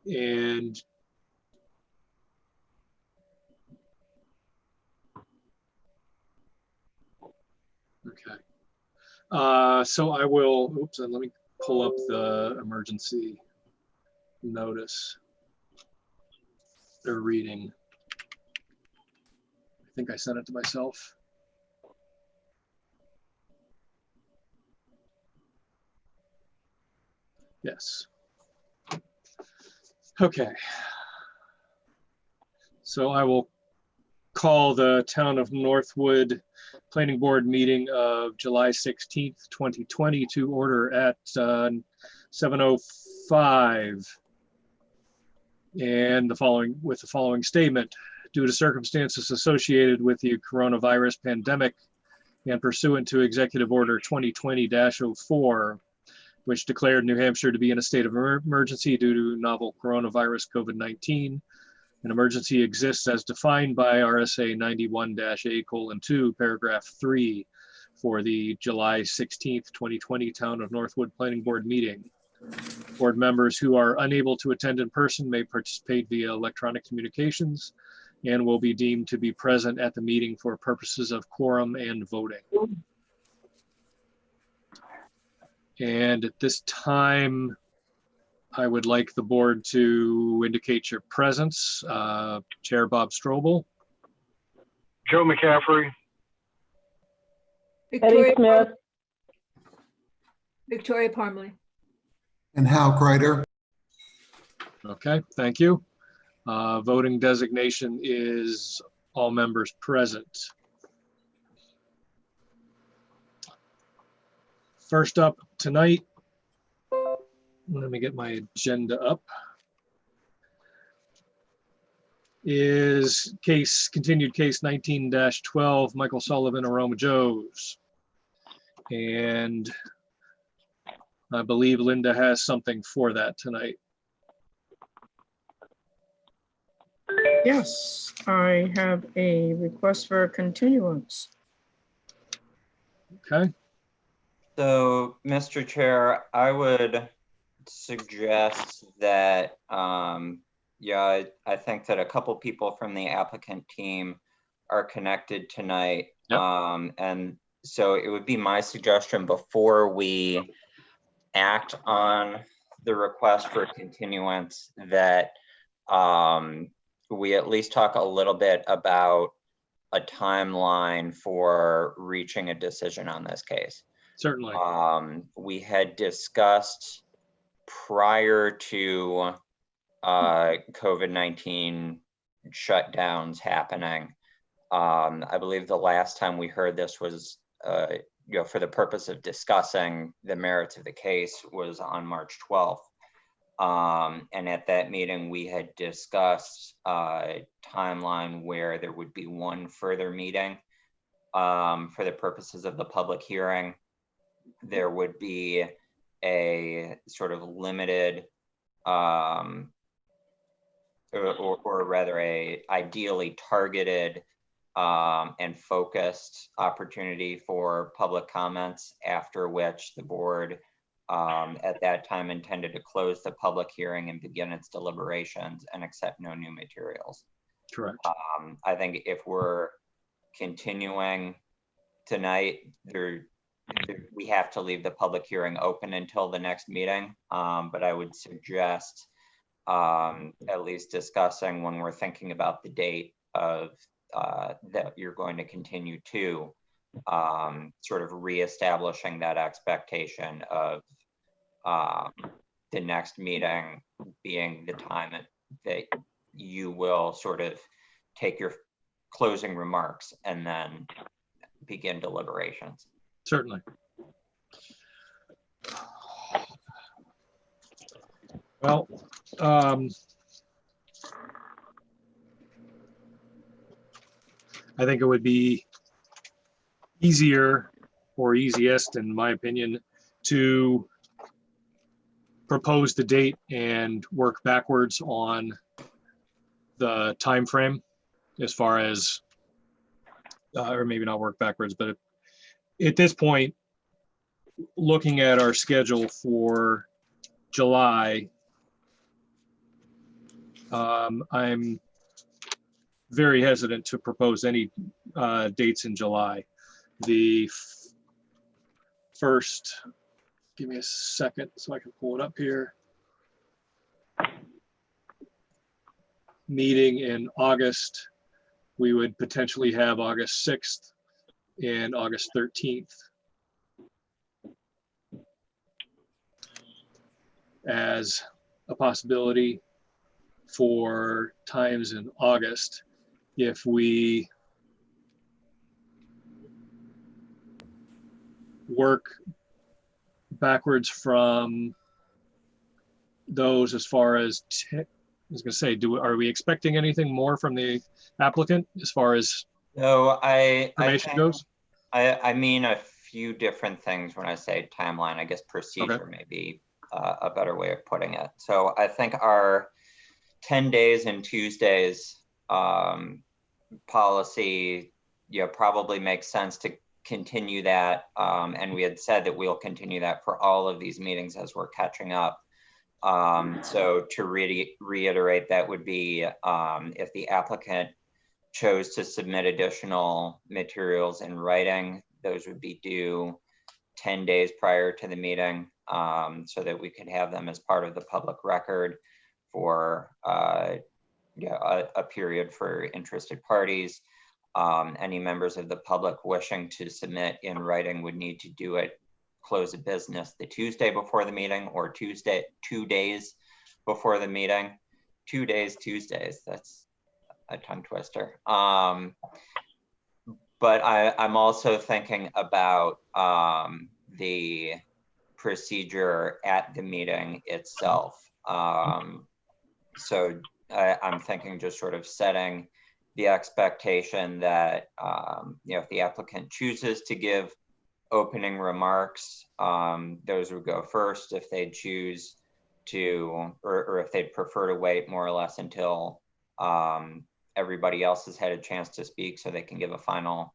And okay. So I will, oops, and let me pull up the emergency notice they're reading. I think I sent it to myself. Yes. Okay. So I will call the Town of Northwood Planning Board meeting of July 16th, 2020 to order at 7:05. And the following statement: due to circumstances associated with the coronavirus pandemic and pursuant to Executive Order 2020-04, which declared New Hampshire to be in a state of emergency due to novel coronavirus COVID-19. An emergency exists as defined by RSA 91-A:2, paragraph 3 for the July 16th, 2020 Town of Northwood Planning Board meeting. Board members who are unable to attend in person may participate via electronic communications and will be deemed to be present at the meeting for purposes of quorum and voting. And at this time, I would like the board to indicate your presence. Chair Bob Strobel. Joe McCaffrey. Eddie Smith. Victoria Parmley. And Hal Kreider. Okay, thank you. Voting designation is all members present. First up tonight, let me get my agenda up, is continued case 19-12, Michael Sullivan, Aroma Joe's. And I believe Linda has something for that tonight. Yes, I have a request for a continuance. Okay. So, Mr. Chair, I would suggest that, yeah, I think that a couple people from the applicant team are connected tonight. Yep. And so it would be my suggestion before we act on the request for continuance that we at least talk a little bit about a timeline for reaching a decision on this case. Certainly. We had discussed prior to COVID-19 shutdowns happening. I believe the last time we heard this was, for the purpose of discussing the merits of the case was on March 12th. And at that meeting, we had discussed a timeline where there would be one further meeting for the purposes of the public hearing. There would be a sort of limited, or rather a ideally targeted and focused opportunity for public comments, after which the board at that time intended to close the public hearing and begin its deliberations and accept no new materials. Correct. I think if we're continuing tonight, we have to leave the public hearing open until the next meeting, but I would suggest at least discussing when we're thinking about the date of that you're going to continue to sort of reestablishing that expectation of the next meeting being the time that you will sort of take your closing remarks and then begin deliberations. Certainly. Well, I think it would be easier, or easiest in my opinion, to propose the date and work backwards on the time frame as far as, or maybe not work backwards, but at this point, looking at our schedule for July, I'm very hesitant to propose any dates in July. The first, give me a second so I can pull it up here. Meeting in August, we would potentially have August 6th and August 13th as a possibility for times in August. If we work backwards from those as far as, I was gonna say, are we expecting anything more from the applicant as far as So I information think, goes? I mean a few different things when I say timeline. I guess procedure may be a better way of putting it. So I think our 10 days and Tuesdays policy, probably makes sense to continue that. And we had said that we'll continue that for all of these meetings as we're catching up. So to reiterate, that would be if the applicant chose to submit additional materials in writing, those would be due 10 days prior to the meeting, so that we could have them as part of the public record for a period for interested parties. Any members of the public wishing to submit in writing would need to do it, close of business the Tuesday before the meeting, or 2 days before the meeting. 2 days, Tuesdays, that's a tongue twister. But I'm also thinking about the procedure at the meeting itself. So I'm thinking just sort of setting the expectation that, if the applicant chooses to give opening remarks, those would go first. If they choose to, or if they'd prefer to wait more or less until everybody else has had a chance to speak so they can give a final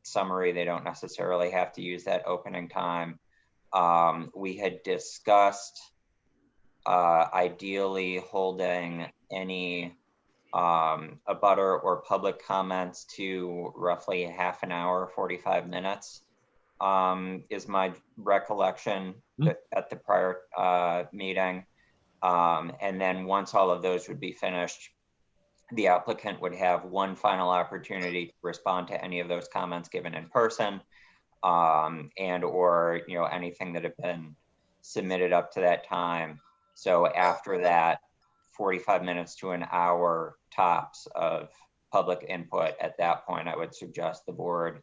summary, they don't necessarily have to use that opening time. We had discussed ideally holding any abutter or public comments to roughly half an hour, 45 minutes, is my recollection at the prior meeting. And then once all of those would be finished, the applicant would have one final opportunity to respond to any of those comments given in person, and or anything that had been submitted up to that time. So after that, 45 minutes to an hour tops of public input. At that point, I would suggest the board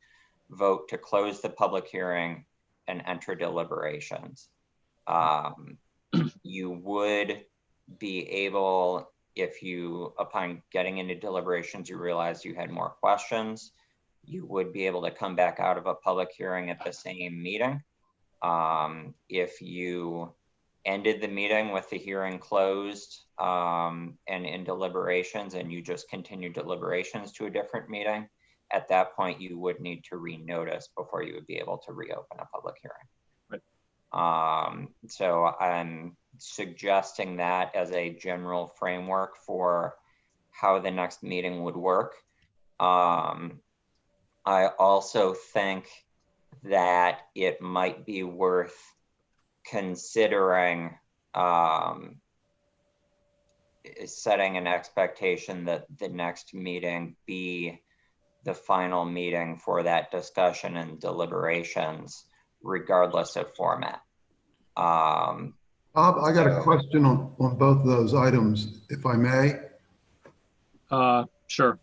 vote to close the public hearing and enter deliberations. You would be able, if you, upon getting into deliberations, you realized you had more questions, you would be able to come back out of a public hearing at the same meeting. If you ended the meeting with the hearing closed and in deliberations, and you just continued deliberations to a different meeting, at that point you would need to renotice before you would be able to reopen a public hearing. Right. So I'm suggesting that as a general framework for how the next meeting would work. I also think that it might be worth considering setting an expectation that the next meeting be the final meeting for that discussion and deliberations, regardless of format. Bob, I got a question on both of those items, if I may. Sure.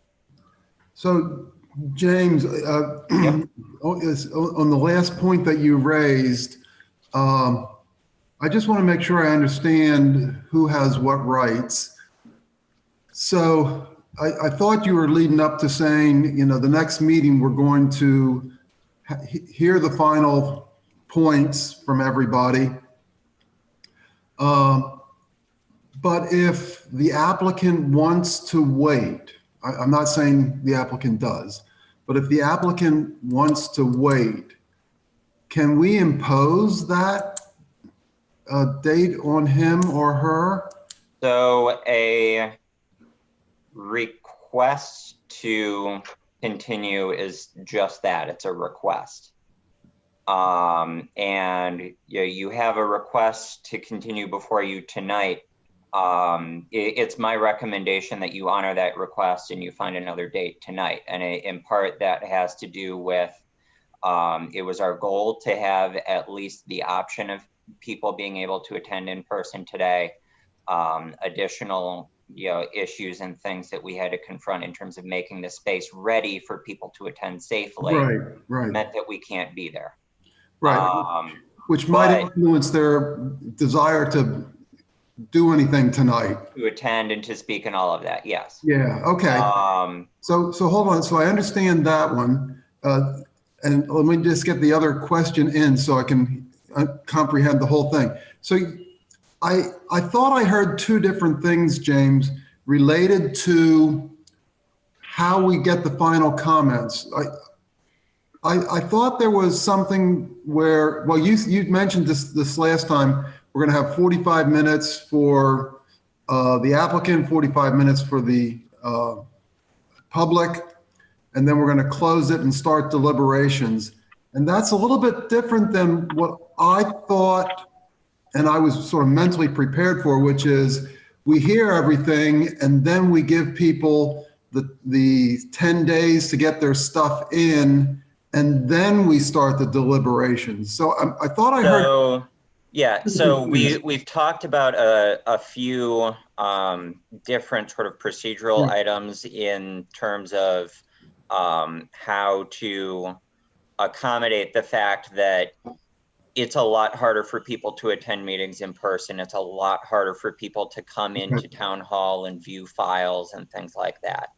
So, James, Yep. on the last point that you raised, I just want to make sure I understand who has what rights. So I thought you were leading up to saying, the next meeting, we're going to hear the final points from everybody. But if the applicant wants to wait, I'm not saying the applicant does, but if the applicant wants to wait, can we impose that date on him or her? So a request to continue is just that, it's a request. And you have a request to continue before you tonight. It's my recommendation that you honor that request and you find another date tonight. And in part that has to do with, it was our goal to have at least the option of people being able to attend in person today. Additional issues and things that we had to confront in terms of making the space ready for people to attend safely Right. meant that we can't be there. Right. Which might but- influence their desire to do anything tonight. To attend and to speak and all of that, yes. Yeah, okay. So hold on. So I understand that one. And let me just get the other question in so I can comprehend the whole thing. So I thought I heard two different things, James, related to how we get the final comments. I thought there was something where, well, you mentioned this last time, we're going to have 45 minutes for the applicant, 45 minutes for the public, and then we're going to close it and start deliberations. And that's a little bit different than what I thought, and I was sort of mentally prepared for, which is we hear everything and then we give people the 10 days to get their stuff in, and then we start the deliberations. So I thought I heard. So we've talked about a few different sort of procedural items in terms of how to accommodate the fact that it's a lot harder for people to attend meetings in person. It's a lot harder for people to come into town hall and view files and things like that.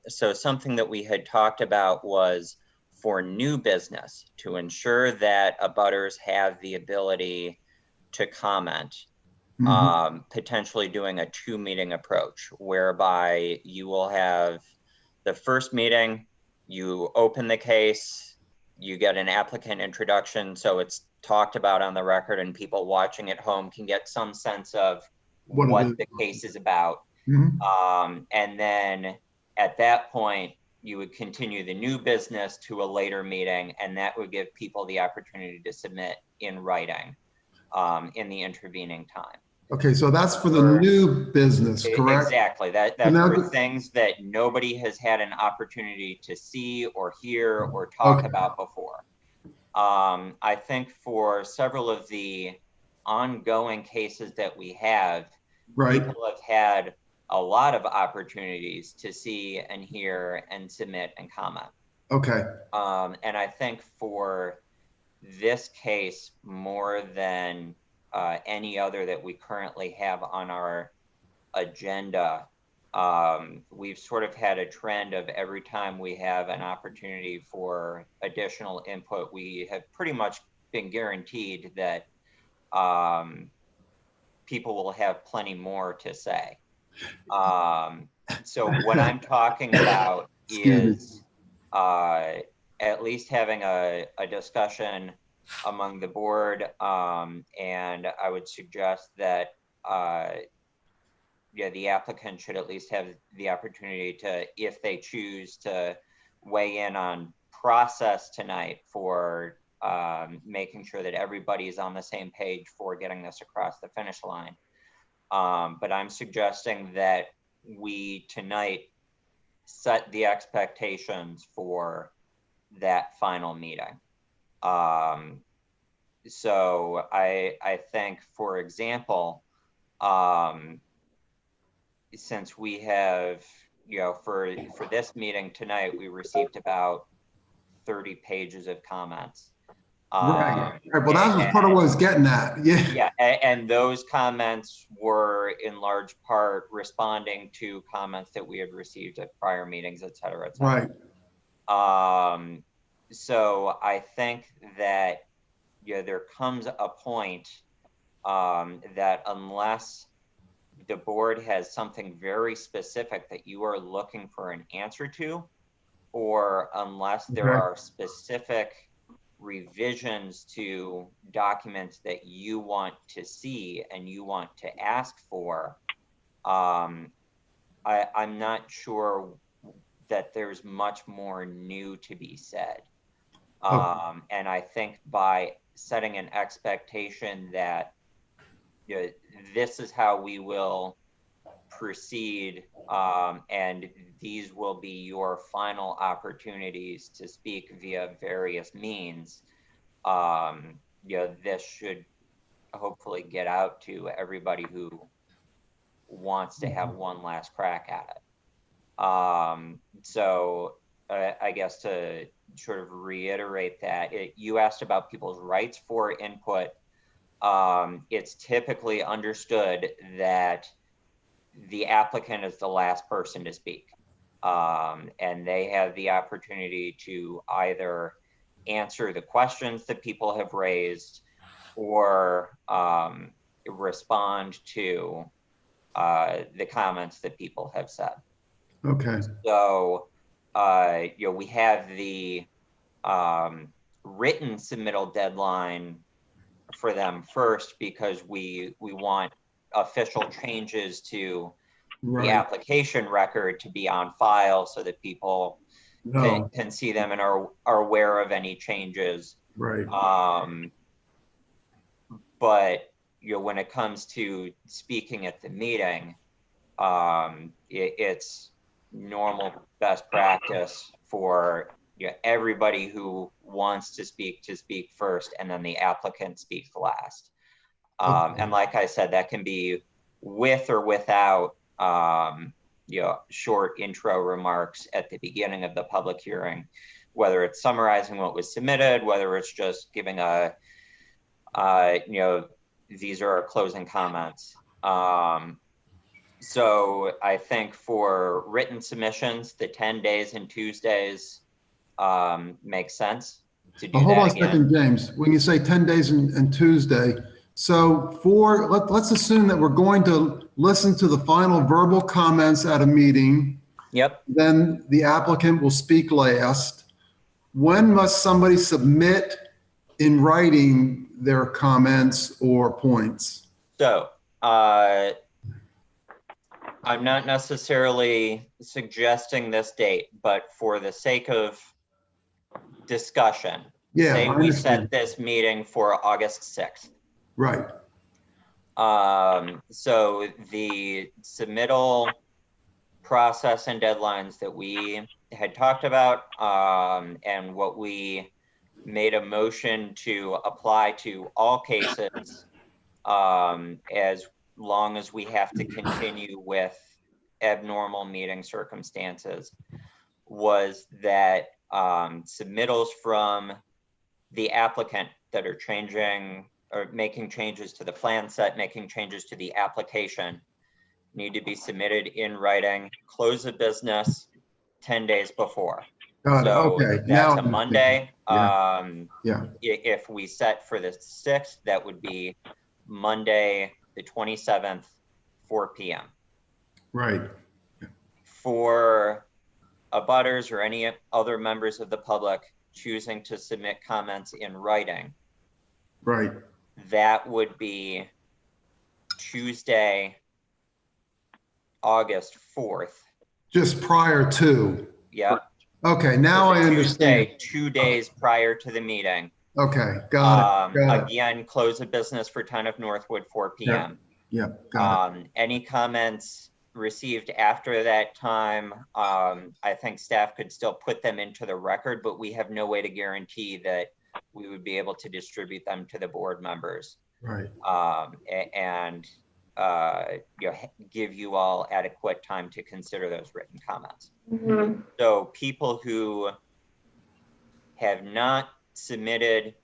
So something that we had talked about was for new business to ensure that abutters have the ability to comment, potentially doing a 2-meeting approach whereby you will have the first meeting, you open the case, you get an applicant introduction, so it's talked about on the record and people watching at home can get some sense of what the case is about. And then at that point, you would continue the new business to a later meeting, and that would give people the opportunity to submit in writing in the intervening time. Okay, so that's for the new business, correct? Exactly. That's for things that nobody has had an opportunity to see or hear or talk about before. I think for several of the ongoing cases that we have, people have had a lot of opportunities to see and hear and submit and comment. Okay. And I think for this case, more than any other that we currently have on our agenda, we've sort of had a trend of every time we have an opportunity for additional input, we have pretty much been guaranteed that people will have plenty more to say. So what I'm talking about is at least having a discussion among the board, and I would suggest that the applicant should at least have the opportunity to, if they choose to weigh in on process tonight for making sure that everybody is on the same page for getting this across the finish line. But I'm suggesting that we tonight set the expectations for that final meeting. So I think, for example, since we have, for this meeting tonight, we received about 30 pages of comments. Right. Well, that was part of what I was getting at. Yeah, and those comments were in large part responding to comments that we had received at prior meetings, et cetera, et cetera. Right. So I think that there comes a point that unless the board has something very specific that you are looking for an answer to, or unless there are specific revisions to documents that you want to see and you want to ask for, I'm not sure that there's much more new to be said. And I think by setting an expectation that, you know, this is how we will proceed, and these will be your final opportunities to speak via various means, you know, this should hopefully get out to everybody who wants to have one last crack at it. So I guess to sort of reiterate that, you asked about people's rights for input. It's typically understood that the applicant is the last person to speak. And they have the opportunity to either answer the questions that people have raised or respond to the comments that people have said. Okay, So, you know, we have the written submittal deadline for them first because we want official changes to the right. application record to be on file so that people No, can see them and are aware of any changes. right. But you know, when it comes to speaking at the meeting, it's normal best practice for, you know, everybody who wants to speak first, and then the applicant speaks last. Okay. And like I said, that can be with or without, you know, short intro remarks at the beginning of the public hearing, whether it's summarizing what was submitted, whether it's just giving a, you know, these are our closing comments. So I think for written submissions, the 10 days and Tuesdays makes sense to do Hold on a that again. second, James. When you say 10 days and Tuesday, so let's assume that we're going to listen to the final verbal comments at a meeting, Yep. then the applicant will speak last. When must somebody submit in writing their comments or points? So I'm not necessarily suggesting this date, but for the sake of discussion, Yeah, say I we understand. set this meeting for August 6th. Right, So the submittal process and deadlines that we had talked about, and what we made a motion to apply to all cases, as long as we have to continue with abnormal meeting circumstances, was that submittals from the applicant that are changing or making changes to the plan set, making changes to the application, need to be submitted in writing, close of business 10 days before. got it, So okay. that's Now, a Monday. yeah, If we set for the 6th, that would be Monday, the 27th, 4 p.m. right, For abutters or any other members of the public choosing to submit comments in writing, right. that would be Tuesday, August 4th. Just prior to. Yep. Okay, now I understand. Tuesday, 2 days prior to the meeting. Okay, got it. Again, close of business for Town of Northwood, 4 p.m. Yeah, got it. Any comments received after that time, I think staff could still put them into the record, but we have no way to guarantee that we would be able to distribute them to the board members, Right, and you know, give you all adequate time to consider those written comments. So people who have not submitted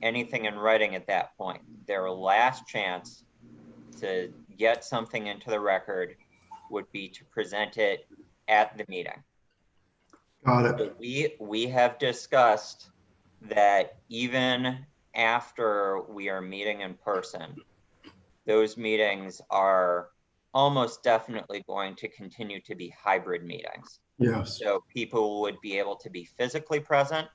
anything in writing at that point, their last chance to get something into the record would be to present it at the meeting. got it. So we have discussed that even after we are meeting in person, those meetings are almost definitely going to continue to be hybrid meetings. Yes, So people would be able to be physically present,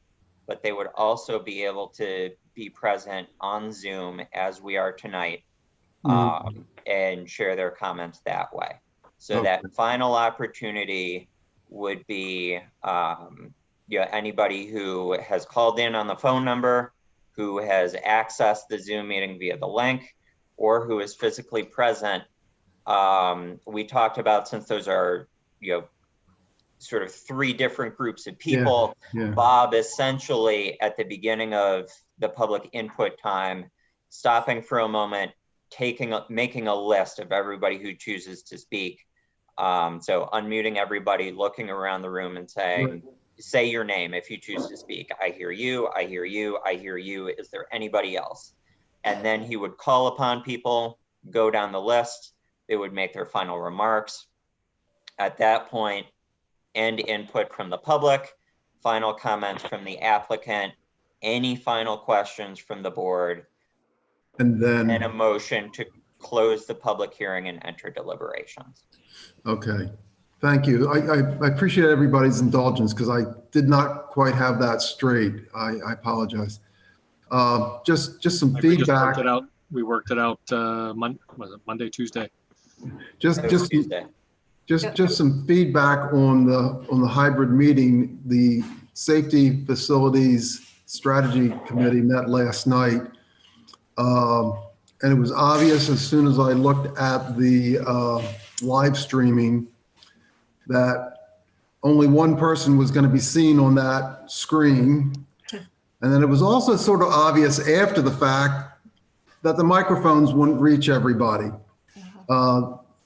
but they would also be able to be present on Zoom as we are tonight, and share their comments that way. So Okay. that final opportunity would be anybody who has called in on the phone number, who has accessed the Zoom meeting via the link, or who is physically present. We talked about, since those are sort of three different groups of people, Yeah. Bob essentially at the beginning of the public input time, stopping for a moment, making a list of everybody who chooses to speak. So unmuting everybody, looking around the room and saying, say your name if you choose to speak. I hear you, I hear you, I hear you. Is there anybody else? And then he would call upon people, go down the list. They would make their final remarks. At that point, end input from the public, final comments from the applicant, any final questions from the board, And and a then, motion to close the public hearing and enter deliberations. okay, thank you. I appreciate everybody's indulgence because I did not quite have that straight. I apologize. Just some Like, we just worked feedback. it out. We worked it out, was it Monday, Tuesday? Just Tuesday. Just some feedback on the hybrid meeting. The Safety Facilities Strategy Committee met last night. And it was obvious as soon as I looked at the live streaming that only one person was going to be seen on that screen. And then it was also sort of obvious after the fact that the microphones wouldn't reach everybody.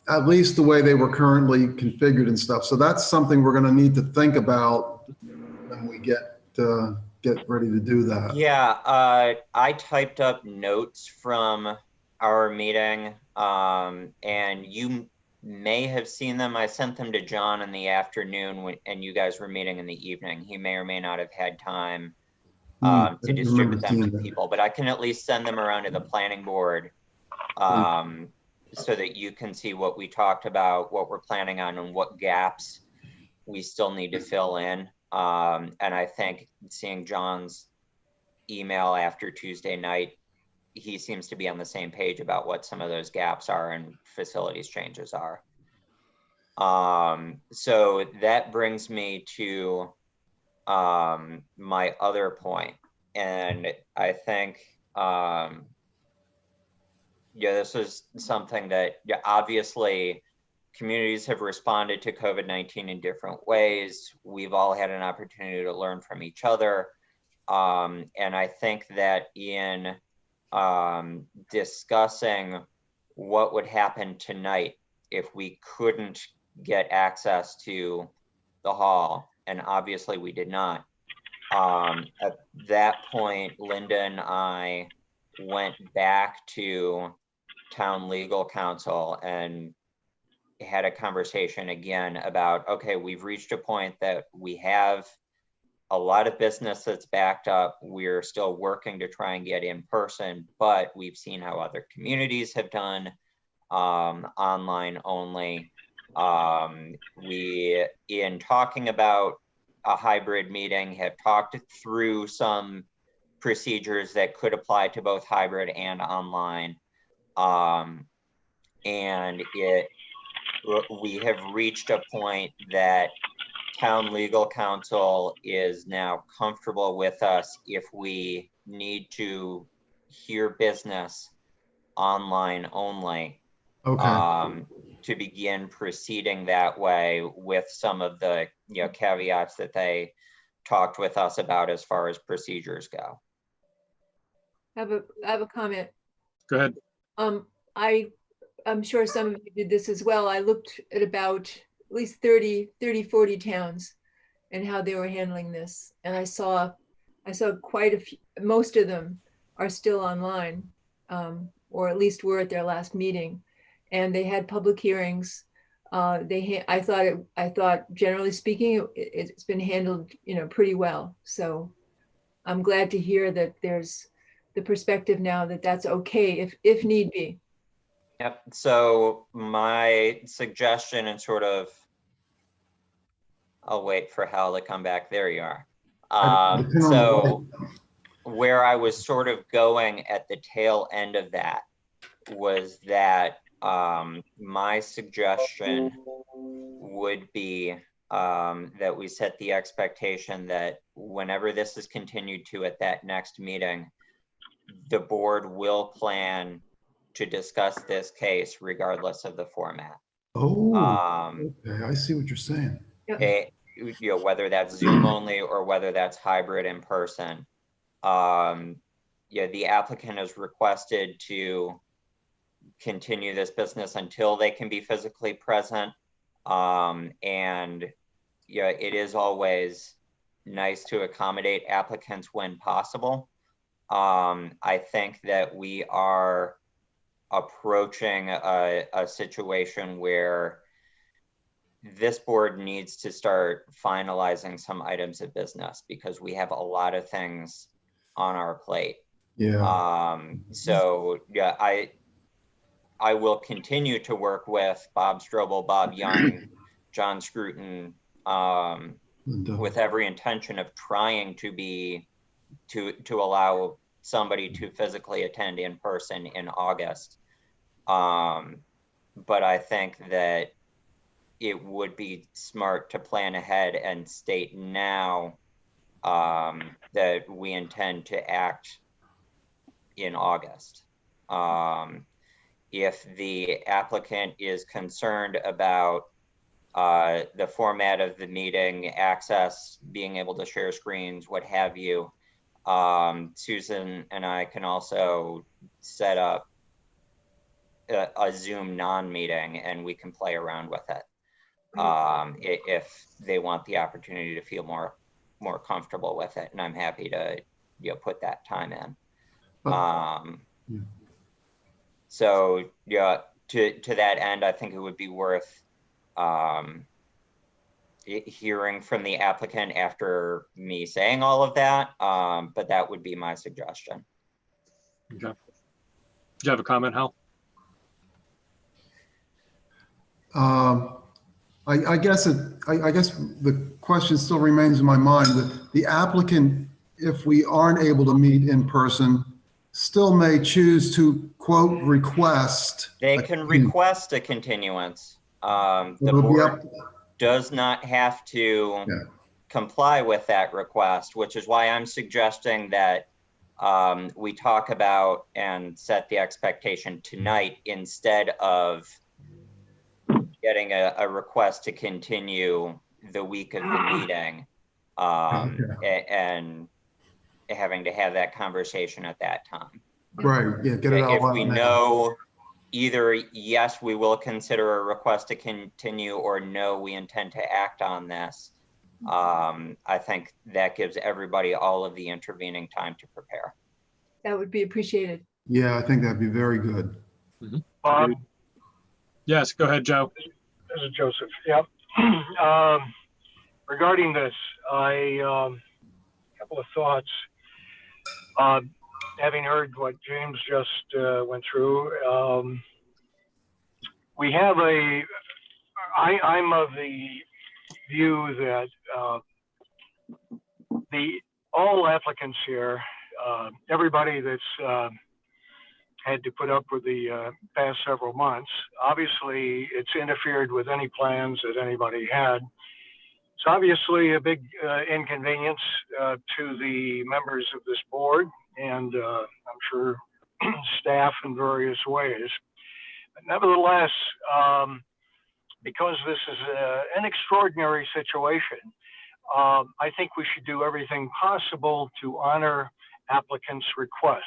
At least the way they were currently configured and stuff. So that's something we're going to need to think about when we get ready to do that. Yeah, I typed up notes from our meeting, and you may have seen them. I sent them to John in the afternoon and you guys were meeting in the evening. He may or may not have had time to distribute them to people, but I can at least send them around to the planning board so that you can see what we talked about, what we're planning on, and what gaps we still need to fill in. And I think seeing John's email after Tuesday night, he seems to be on the same page about what some of those gaps are and facilities changes are. So that brings me to my other point. And I think, this is something that obviously communities have responded to COVID-19 in different ways. We've all had an opportunity to learn from each other. And I think that in discussing what would happen tonight if we couldn't get access to the hall, and obviously we did not, at that point, Linda and I went back to town legal counsel and had a conversation again about, okay, we've reached a point that we have a lot of business that's backed up. We're still working to try and get in person, but we've seen how other communities have done online only. We, in talking about a hybrid meeting, have talked through some procedures that could apply to both hybrid and online. And we have reached a point that town legal counsel is now comfortable with us if we need to hear business online only. Okay. To begin proceeding that way with some of the caveats that they talked with us about as far as procedures go. I have a comment. Go ahead. I'm sure some of you did this as well. I looked at about at least 30, 40 towns and how they were handling this. And I saw quite a few, most of them are still online, or at least were at their last meeting. And they had public hearings. I thought generally speaking, it's been handled, pretty well. So I'm glad to hear that there's the perspective now that that's okay if need be. Yep. So my suggestion and sort of, I'll wait for Hal to come back. There you are. Depend on the So light. where I was sort of going at the tail end of that was that my suggestion would be that we set the expectation that whenever this is continued to at that next meeting, the board will plan to discuss this case regardless of the format. Oh, Um, okay, I see what you're saying. you know, whether that's Zoom only or whether that's hybrid in person. Yeah, the applicant has requested to continue this business until they can be physically present. And yeah, it is always nice to accommodate applicants when possible. I think that we are approaching a situation where this board needs to start finalizing some items of business because we have a lot of things on our plate. Yeah. So yeah, I will continue to work with Bob Strobel, Bob Young, John Scruton, Linda. with every intention of trying to allow somebody to physically attend in person in August. But I think that it would be smart to plan ahead and state now that we intend to act in August. If the applicant is concerned about the format of the meeting, access, being able to share screens, what have you, Susan and I can also set up a Zoom non-meeting and we can play around with it. If they want the opportunity to feel more comfortable with it, and I'm happy to, you know, put that time in. Yeah. So yeah, to that end, I think it would be worth hearing from the applicant after me saying all of that, but that would be my suggestion. Okay. Do you have a comment, Hal? I guess the question still remains in my mind that the applicant, if we aren't able to meet in person, still may choose to quote request. They can request a continuance. The It'll be board up- does not have to Yeah. comply with that request, which is why I'm suggesting that we talk about and set the expectation tonight instead of getting a request to continue the week of the meeting and having to have that conversation at that time. Right, yeah, get it out. If we know either yes, we will consider a request to continue, or no, we intend to act on this, I think that gives everybody all of the intervening time to prepare. That would be appreciated. Yeah, I think that'd be very good. Bob, Yes, go ahead, Joe. this is Joseph. Yep. Regarding this, a couple of thoughts. Having heard what James just went through, we have I'm of the view that all applicants here, everybody that's had to put up with the past several months, obviously it's interfered with any plans that anybody had. It's obviously a big inconvenience to the members of this board and I'm sure staff in various ways. But nevertheless, because this is an extraordinary situation, I think we should do everything possible to honor applicants' requests.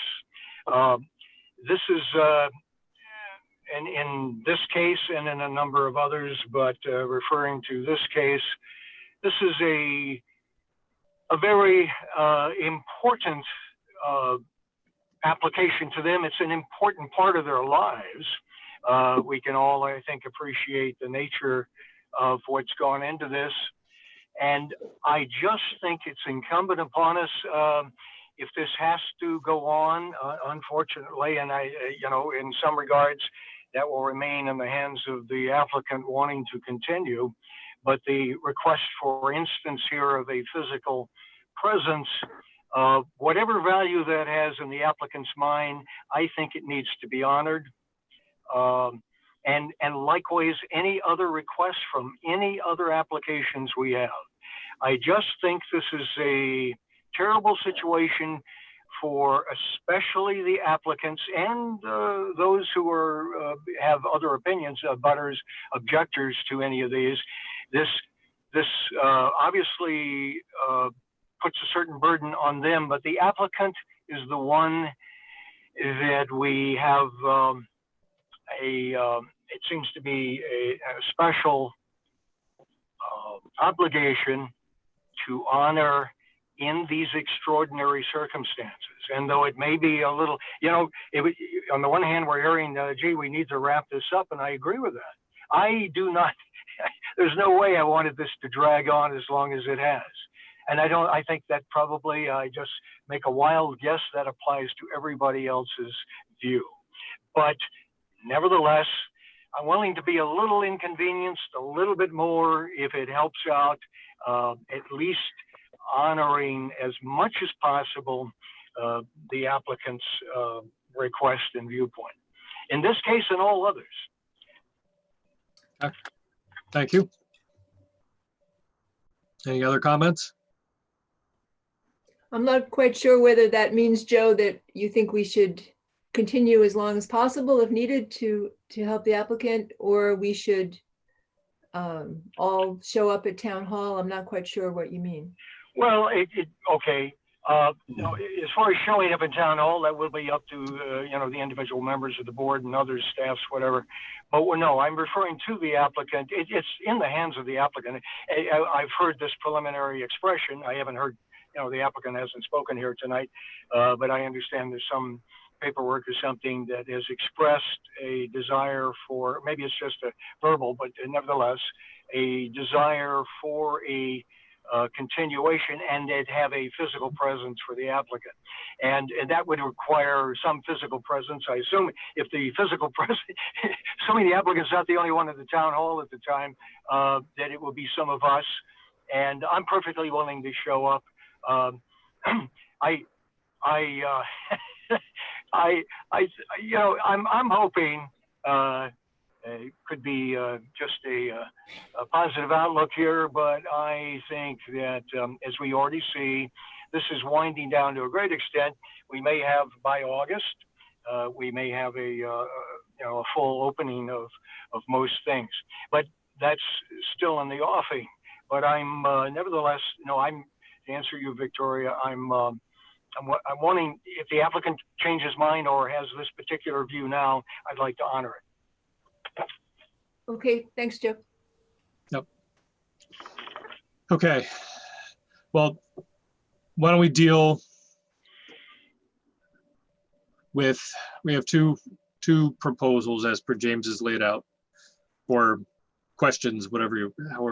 This is, in this case and in a number of others, but referring to this case, this is a very important application to them. It's an important part of their lives. We can all, I think, appreciate the nature of what's gone into this. And I just think it's incumbent upon us, if this has to go on, unfortunately, and in some regards, that will remain in the hands of the applicant wanting to continue. But the request, for instance, here of a physical presence, whatever value that has in the applicant's mind, I think it needs to be honored. And likewise, any other requests from any other applications we have. I just think this is a terrible situation for especially the applicants and those who are have other opinions, butters, objectors to any of these. This obviously puts a certain burden on them, but the applicant is the one that we have it seems to be a special obligation to honor in these extraordinary circumstances. And though it may be a little, you know, on the one hand, we're hearing, gee, we need to wrap this up, and I agree with that. I do not, there's no way I wanted this to drag on as long as it has. And I think that probably, I just make a wild guess that applies to everybody else's view. But nevertheless, I'm willing to be a little inconvenienced, a little bit more if it helps out, at least honoring as much as possible the applicant's request and viewpoint. In this case and all others. Okay. Thank you. Any other comments? I'm not quite sure whether that means, Joe, that you think we should continue as long as possible if needed to help the applicant, or we should all show up at town hall. I'm not quite sure what you mean. Well, okay. You know, as far as showing up in town hall, that will be up to you know, the individual members of the board and others, staffs, whatever. But no, I'm referring to the applicant. It's in the hands of the applicant. I've heard this preliminary expression. I haven't heard, you know, the applicant hasn't spoken here tonight, but I understand there's some paperwork or something that has expressed a desire for, maybe it's just a verbal, but nevertheless, a desire for a continuation, and they'd have a physical presence for the applicant. And that would require some physical presence. I assume if the physical presence, assuming the applicant's not the only one at the town hall at the time, that it will be some of us. And I'm perfectly willing to show up. You know, I'm hoping it could be just a positive outlook here, but I think that as we already see, this is winding down to a great extent. We may have by August, we may have a you know, a full opening of most things, but that's still in the offing. But I'm nevertheless, you know, to answer you, Victoria, I'm wanting, if the applicant changes mind or has this particular view now, I'd like to honor it. Okay, thanks, Joe. Yep. Okay. Well, why don't we deal with, we have two proposals as per James has laid out, or questions, however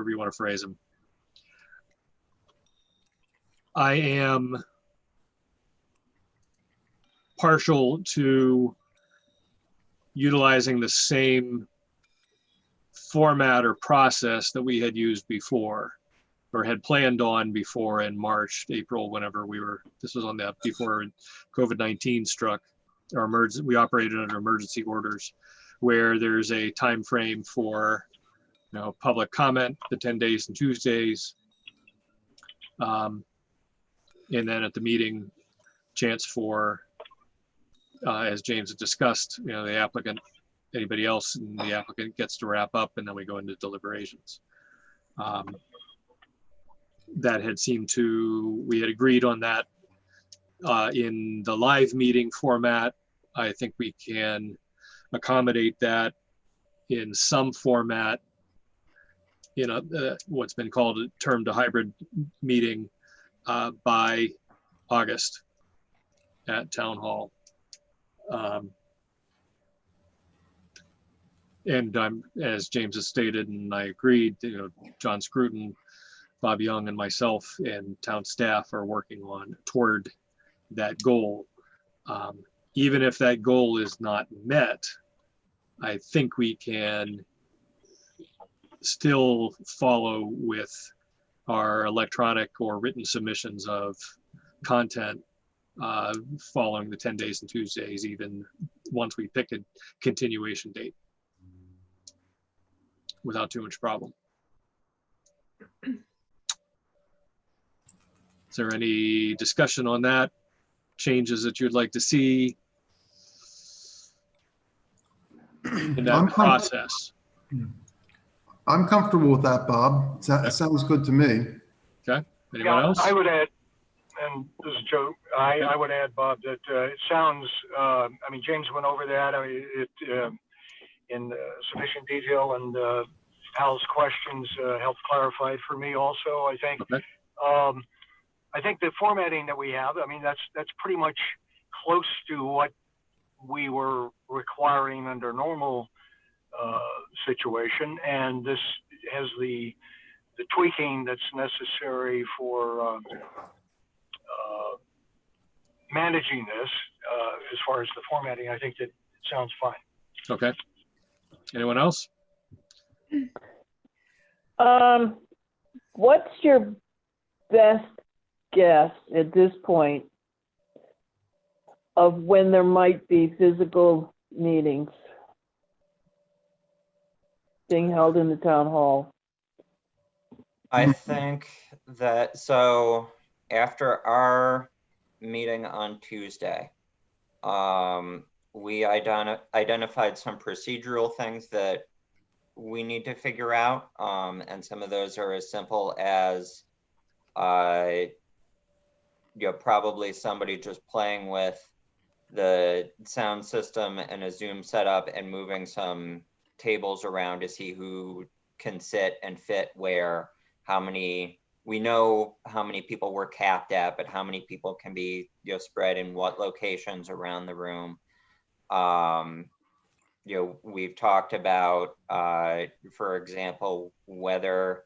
you want to phrase them. I am partial to utilizing the same format or process that we had used before, or had planned on before in March, April, whenever this was on the, before COVID-19 struck, our emergency, we operated under emergency orders, where there's a time frame for, you know, public comment, the 10 days and Tuesdays. And then at the meeting, chance for, as James had discussed, you know, the applicant, anybody else, and the applicant gets to wrap up, and then we go into deliberations. That had seemed to, we had agreed on that in the live meeting format. I think we can accommodate that in some format, you know, what's been called termed a hybrid meeting by August at Town Hall. And as James has stated, and I agreed, you know, John Scruton, Bob Young, and myself and town staff are working toward that goal. Even if that goal is not met, I think we can still follow with our electronic or written submissions of content following the 10 days and Tuesdays, even once we pick a continuation date, without too much problem. Is there any discussion on that? Changes that you'd like to see in that process? I'm comfortable with that, Bob. Sounds good to me. Okay, anyone else? I would add, and this is Joe, I would add, Bob, that it sounds, I mean, James went over that, I mean, in sufficient detail, and Hal's questions helped clarify it for me also, I think. Okay. I think the formatting that we have, I mean, that's pretty much close to what we were requiring under normal situation, and this has the tweaking that's necessary for managing this. As far as the formatting, I think that it sounds fine. Okay. Anyone else? What's your best guess at this point of when there might be physical meetings being held in the town hall? I think that, so after our meeting on Tuesday, we identified some procedural things that we need to figure out. And some of those are as simple as, probably somebody just playing with the sound system and a Zoom setup and moving some tables around to see who can sit and fit where, we know how many people we're capped at, but how many people can be spread in what locations around the room. We've talked about, for example, whether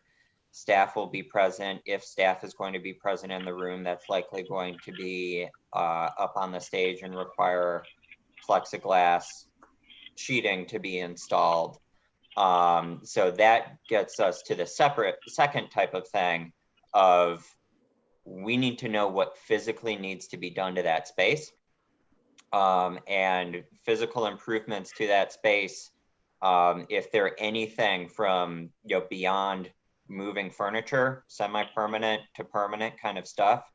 staff will be present. If staff is going to be present in the room, that's likely going to be up on the stage and require plexiglass sheeting to be installed. So that gets us to the second type of thing of, we need to know what physically needs to be done to that space. And physical improvements to that space, if they're anything from beyond moving furniture, semi-permanent to permanent kind of stuff,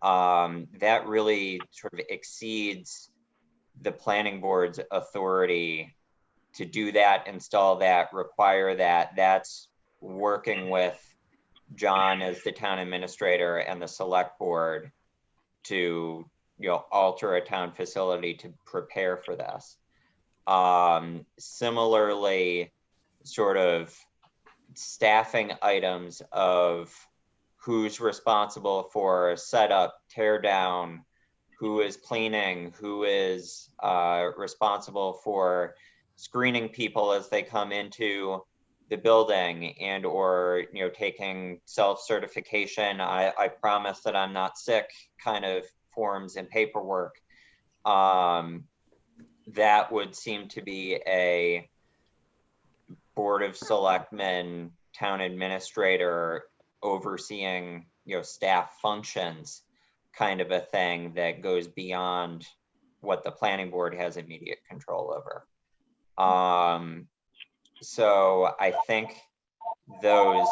that really sort of exceeds the planning board's authority to do that, install that, require that. That's working with John as the town administrator and the select board to alter a town facility to prepare for this. Similarly, sort of staffing items of who's responsible for setup, tear down, who is cleaning, who is responsible for screening people as they come into the building, and or taking self-certification, I promise that I'm not sick kind of forms and paperwork. That would seem to be a Board of Selectmen, town administrator overseeing staff functions kind of a thing that goes beyond what the planning board has immediate control over. So I think those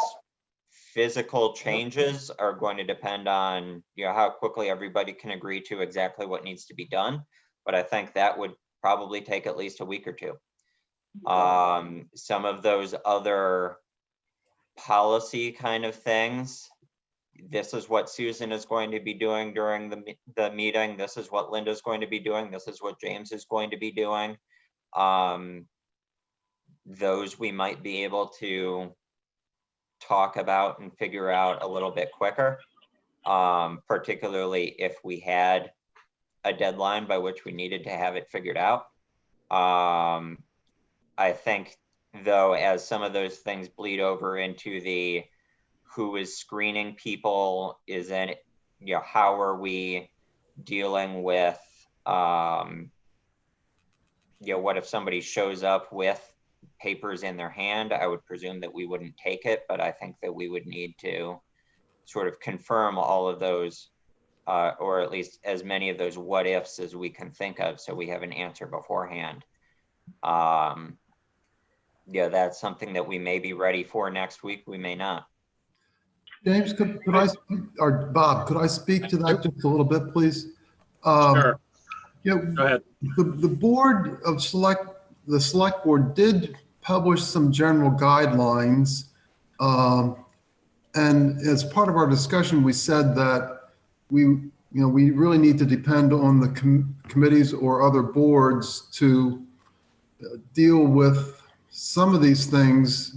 physical changes are going to depend on how quickly everybody can agree to exactly what needs to be done. But I think that would probably take at least a week or two. Some of those other policy kind of things, this is what Susan is going to be doing during the meeting. This is what Linda's going to be doing. This is what James is going to be doing. Those we might be able to talk about and figure out a little bit quicker, particularly if we had a deadline by which we needed to have it figured out. I think, though, as some of those things bleed over into the who is screening people, is in, how are we dealing with, what if somebody shows up with papers in their hand? I would presume that we wouldn't take it, but I think that we would need to sort of confirm all of those, or at least as many of those what ifs as we can think of, so we have an answer beforehand. Yeah, that's something that we may be ready for next week. We may not. James, could I, or Bob, could I speak to that just a little bit, please? Sure. You Go know, ahead. the board of the select board did publish some general guidelines. And as part of our discussion, we said that we really need to depend on the committees or other boards to deal with some of these things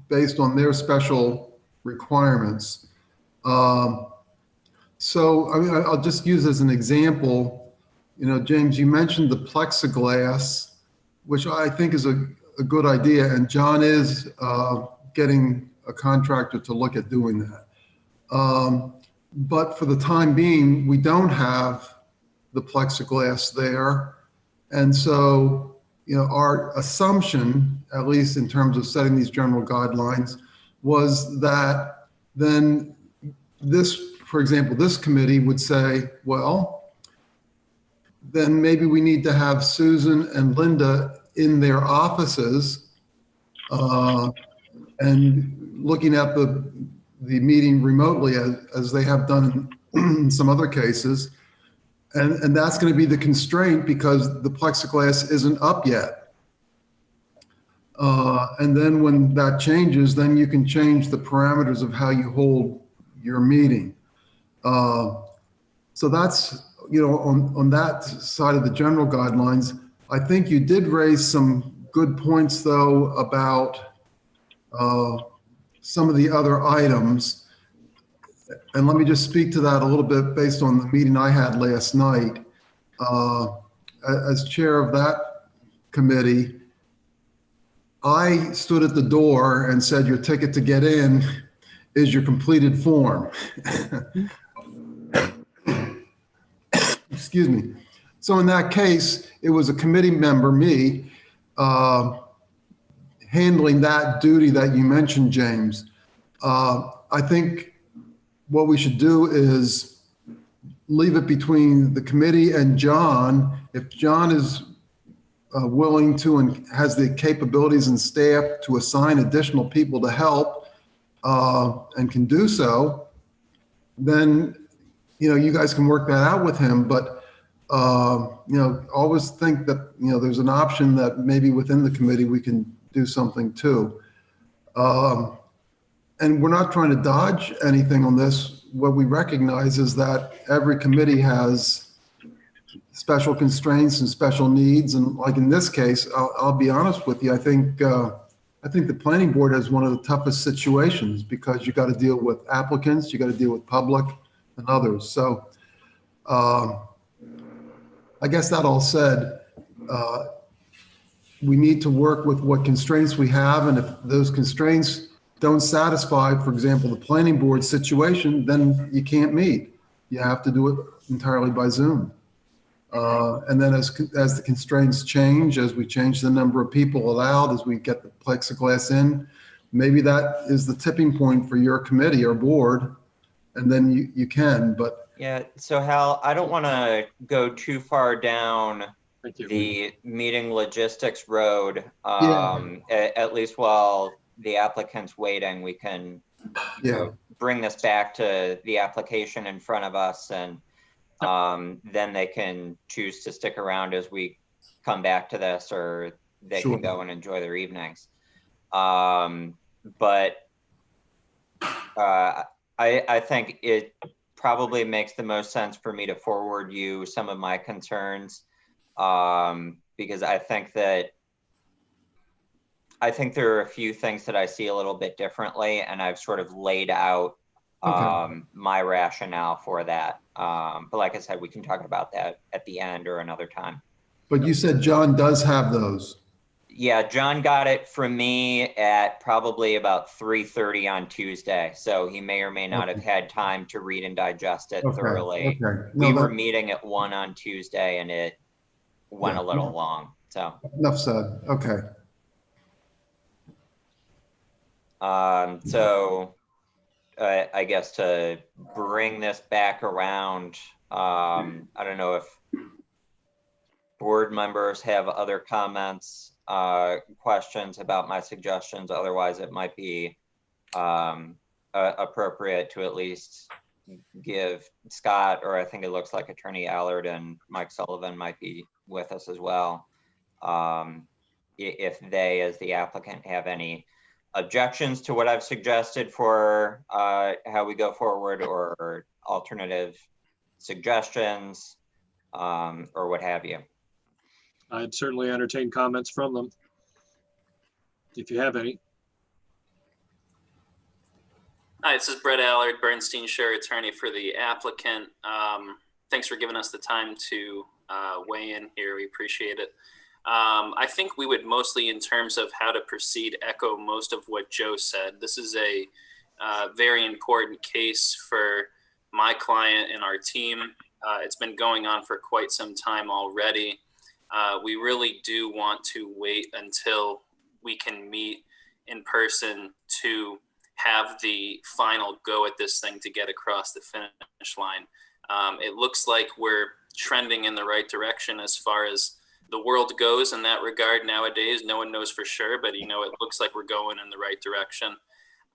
based on their special requirements. So, I mean, I'll just use as an example, James, you mentioned the plexiglass, which I think is a good idea. And John is getting a contractor to look at doing that. But for the time being, we don't have the plexiglass there. And so, our assumption, at least in terms of setting these general guidelines, was that then for example, this committee would say, well, then maybe we need to have Susan and Linda in their offices and looking at the meeting remotely as they have done in some other cases. And that's going to be the constraint because the plexiglass isn't up yet. And then when that changes, then you can change the parameters of how you hold your meeting. So that's, on that side of the general guidelines. I think you did raise some good points, though, about some of the other items. And let me just speak to that a little bit based on the meeting I had last night. As chair of that committee, I stood at the door and said, your ticket to get in is your completed form. Excuse me. So in that case, it was a committee member, me, handling that duty that you mentioned, James. I think what we should do is leave it between the committee and John. If John is willing to and has the capabilities and staff to assign additional people to help and can do so, then you guys can work that out with him. But always think that there's an option that maybe within the committee we can do something too. And we're not trying to dodge anything on this. What we recognize is that every committee has special constraints and special needs. And like in this case, I'll be honest with you, I think the planning board has one of the toughest situations because you got to deal with applicants, you got to deal with public and others. So I guess that all said, we need to work with what constraints we have. And if those constraints don't satisfy, for example, the planning board situation, then you can't meet. You have to do it entirely by Zoom. And then as the constraints change, as we change the number of people allowed, as we get the plexiglass in, maybe that is the tipping point for your committee or board, and then you can. But Yeah, so Hal, I don't want to go too far down Thank you. the meeting logistics road. Yeah. At least while the applicant's waiting, we can bring this back to the application in front of us, and then they can choose to stick around as we come back to this, or they Sure. can go and enjoy their evenings. But I think it probably makes the most sense for me to forward you some of my concerns, because I think there are a few things that I see a little bit differently, and I've sort of laid out my rationale for that. But like I said, we can talk about that at the end or another time. But you said John does have those. Yeah, John got it from me at probably about 3:30 on Tuesday. So he may or may not have had time to read and digest it thoroughly. Okay. We were meeting at 1 on Tuesday, and it went a little long. So Enough said. Okay. so I guess to bring this back around, I don't know if board members have other comments, questions about my suggestions. Otherwise, it might be appropriate to at least give Scott, or I think it looks like Attorney Allard and Mike Sullivan might be with us as well. If they, as the applicant, have any objections to what I've suggested for how we go forward, or alternative suggestions, or what have you. I'd certainly entertain comments from them, if you have any. Hi, this is Brett Allard, Bernstein Share attorney for the applicant. Thanks for giving us the time to weigh in here. We appreciate it. I think we would mostly, in terms of how to proceed, echo most of what Joe said. This is a very important case for my client and our team. It's been going on for quite some time already. We really do want to wait until we can meet in person to have the final go at this thing to get across the finish line. It looks like we're trending in the right direction as far as the world goes in that regard nowadays. No one knows for sure, but it looks like we're going in the right direction.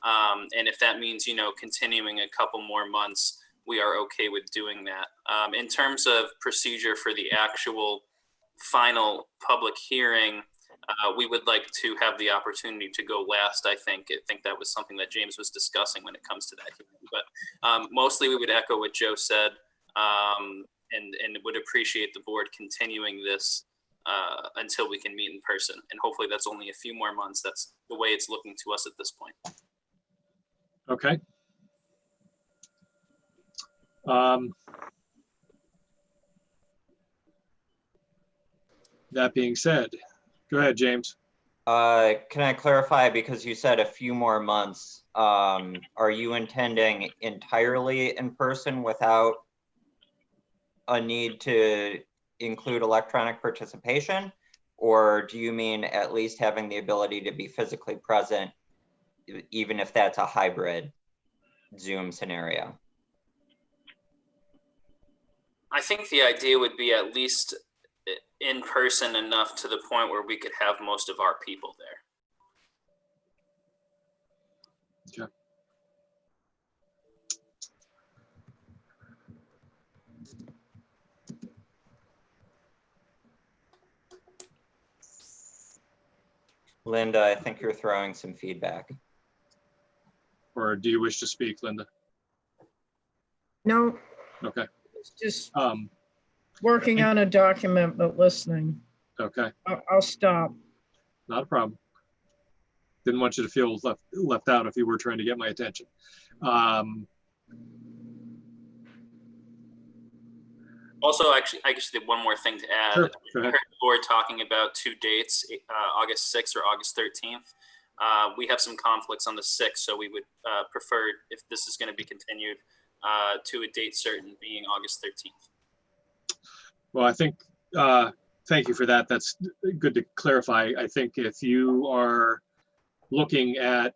And if that means, continuing a couple more months, we are okay with doing that. In terms of procedure for the actual final public hearing, we would like to have the opportunity to go last. I think that was something that James was discussing when it comes to that hearing. But mostly we would echo what Joe said, and would appreciate the board continuing this until we can meet in person. And hopefully that's only a few more months. That's the way it's looking to us at this point. Okay. That being said, go ahead, James. Can I clarify, because you said a few more months, are you intending entirely in person without a need to include electronic participation? Or do you mean at least having the ability to be physically present, even if that's a hybrid Zoom scenario? I think the idea would be at least in person enough to the point where we could have most of our people there. Okay. Linda, I think you're throwing some feedback. Or do you wish to speak, Linda? No, Okay. just working on a document, but listening. Okay, I'll stop. not a problem. Didn't want you to feel left out if you were trying to get my attention. Also, actually, I just did one more thing to add. Sure, go I ahead. heard the board talking about two dates, August 6th or August 13th. We have some conflicts on the 6th, so we would prefer, if this is going to be continued, to a date certain, being August 13th. Well, I think, thank you for that. That's good to clarify. I think if you are looking at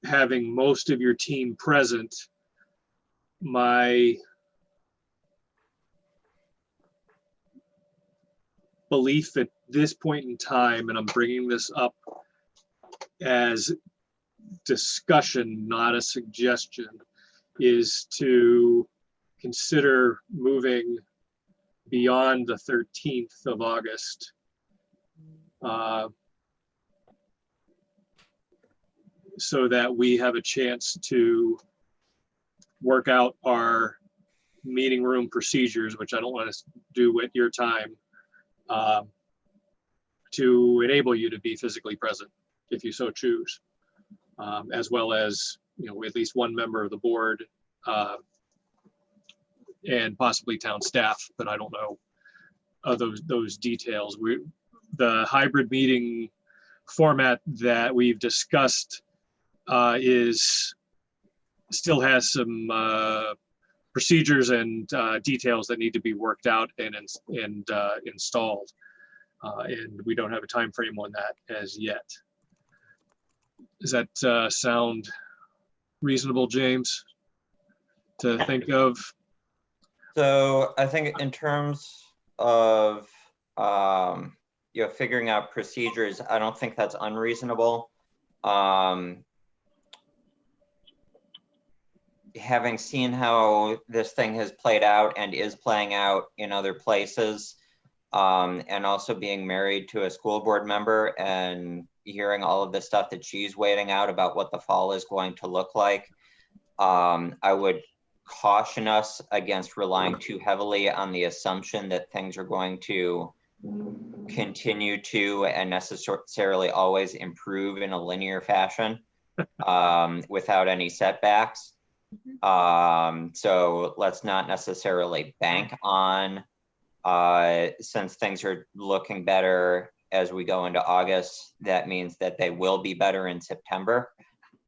having most of your team present, my belief at this point in time, and I'm bringing this up as discussion, not a suggestion, is to consider moving beyond the 13th of August. So that we have a chance to work out our meeting room procedures, which I don't want to do at your time, to enable you to be physically present if you so choose, as well as, at least one member of the board, and possibly town staff, but I don't know those details. The hybrid meeting format that we've discussed still has some procedures and details that need to be worked out and installed, and we don't have a time frame on that as yet. Does that sound reasonable, James, to think of? So I think in terms of, figuring out procedures, I don't think that's unreasonable. Having seen how this thing has played out and is playing out in other places, and also being married to a school board member and hearing all of the stuff that she's waiting out about what the fall is going to look like, I would caution us against relying too heavily on the assumption that things are going to continue to and necessarily always improve in a linear fashion, without any setbacks. So let's not necessarily bank on, since things are looking better as we go into August, that means that they will be better in September.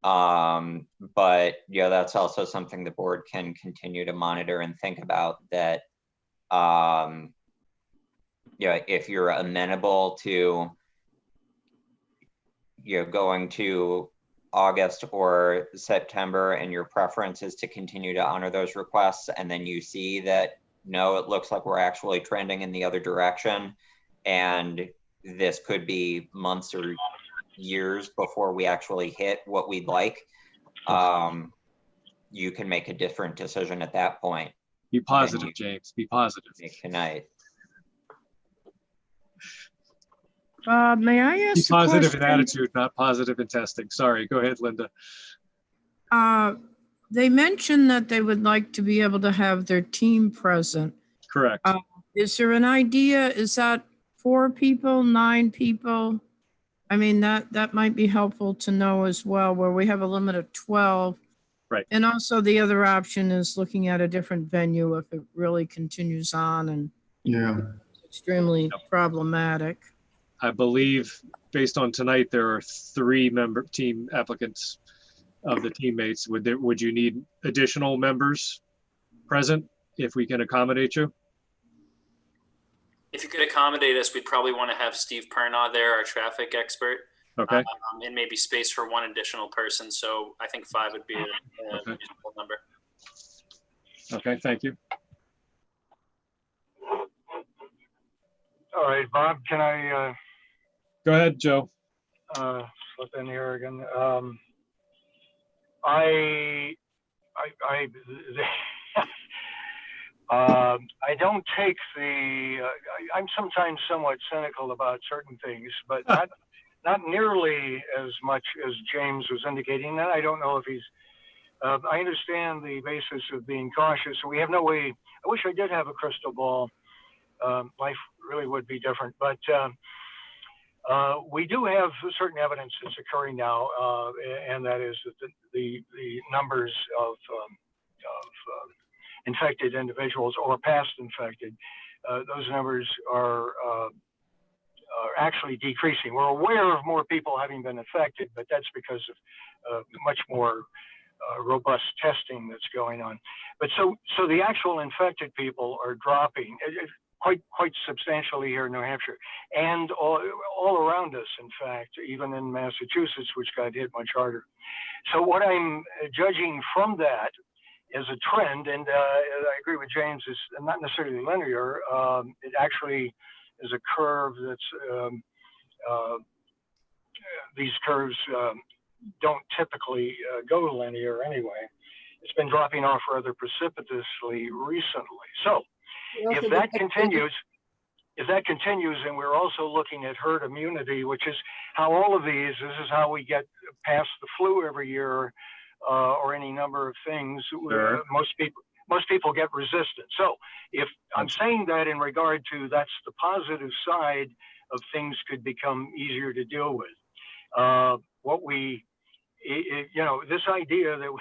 But that's also something the board can continue to monitor and think about, that if you're amenable to going to August or September and your preference is to continue to honor those requests, and then you see that no, it looks like we're actually trending in the other direction, and this could be months or years before we actually hit what we'd like, you can make a different decision at that point. Be positive, James. Be positive. Tonight. May I Be ask a positive in question? attitude, not positive in testing. Sorry, go ahead, Linda. They mentioned that they would like to be able to have their team present. Correct. Is there an idea? Is that 4 people, 9 people? I mean, that might be helpful to know as well, where we have a limit of 12. Right. And also the other option is looking at a different venue if it really continues on and it's extremely problematic. I believe based on tonight, there are 3 member team applicants of the teammates. Would you need additional members present if we can accommodate you? If you could accommodate us, we'd probably want to have Steve Pernaw there, our traffic expert. Okay. And maybe space for 1 additional person. So I think 5 would be a reasonable number. Okay, thank you. All right, Bob, can I Go ahead, Joe. slip in here again? I don't take I'm sometimes somewhat cynical about certain things, but not nearly as much as James was indicating. And I don't know if he's, I understand the basis of being cautious. So we have no way, I wish I did have a crystal ball. Life really would be different, but we do have certain evidence that's occurring now, and that is that the numbers of infected individuals or past infected, those numbers are actually decreasing. We're aware of more people having been infected, but that's because of much more robust testing that's going on. But so the actual infected people are dropping quite substantially here in New Hampshire, and all around us, in fact, even in Massachusetts, which got hit much harder. So what I'm judging from that is a trend, and I agree with James, is not necessarily linear. It actually is a curve that's, these curves don't typically go linear anyway. It's been dropping off rather precipitously recently. So if that continues, and we're also looking at herd immunity, which is how all of this is how we get past the flu every year, or any number of things. Sure. Most people get resistant. So if I'm saying that in regard to, that's the positive side of things could become easier to deal with. This idea that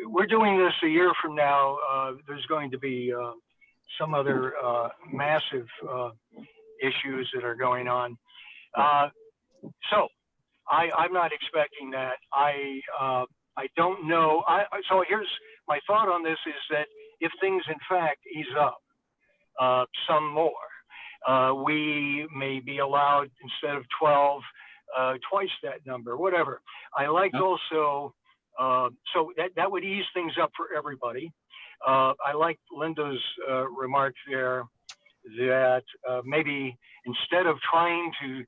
we're doing this a year from now, there's going to be some other massive issues that are going on. So I'm not expecting that. I don't know. So here's my thought on this is that if things in fact ease up some more, we may be allowed, instead of 12, twice that number, whatever. I liked also So that would ease things up for everybody. I like Linda's remark there that maybe instead of trying to